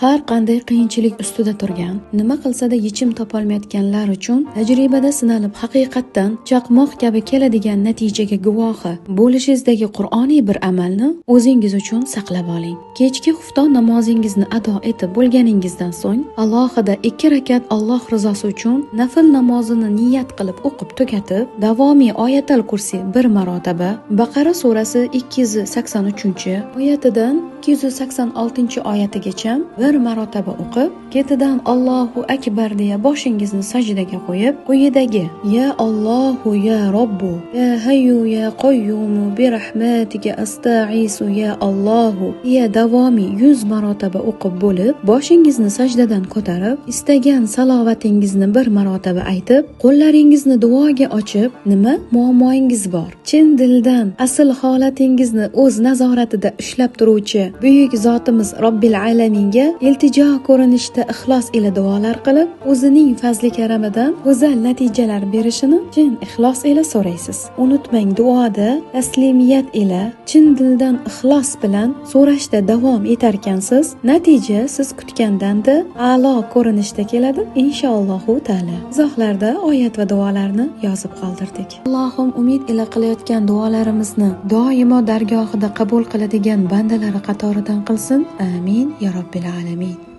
har qanday qiyinchilik ustida turgan, nima qilsa-da yechim topolmayotganlar uchun tajribada sinalib haqiqatdan chaqmoq kabi keladigan natijaga guvohi bo'lishingizdagi Qur'oniy bir amalni o'zingiz uchun saqlab oling. Kechki xufton namozingizni ado etib bo'lganingizdan so'ng alohida 2 rakat Alloh rizosi uchun nafl namozini niyat qilib o'qib tugatib, davomiy oyatul kursi 1 marotaba, Baqara surasi 283-oyatidan 286-oyatigacha 1 marotaba o'qib, ketidan Allohu akbar deya boshingizni sajdaga qo'yib, quyidagi: Ya Allohu ya Robbu, ya Hayyu ya Qayyum bi rahmatika asta'isu ya Allohu deya davomiy 100 marotaba o'qib bo'lib, boshingizni sajdadan ko'tarib, istagan salovatingizni 1 marotaba aytib, qo'llaringizni duoga ochib, nima muammoingiz bor, chin dildan asl holatingizni o'z nazoratida ushlab turuvchi buyuk zotimiz Robbil alaminga iltijo ko'rinishda ixlos ila duolar qilib, o'zining fazli karamidan go'zal natijalar berishini chin ixlos ila so'raysiz. Unutmang, duoda taslimiyat ila chin dildan ixlos bilan so'rashda davom etarkansiz, natija siz kutgandan-da a'lo ko'rinishda keladi inshaallohu taala. Izohlarda oyat va duolarni yozib qoldirdik. Allohim umid ila qilayotgan duolarimizni doimo dargohida qabul qiladigan bandalari qatoridan qilsin. Amin ya robbil alamin.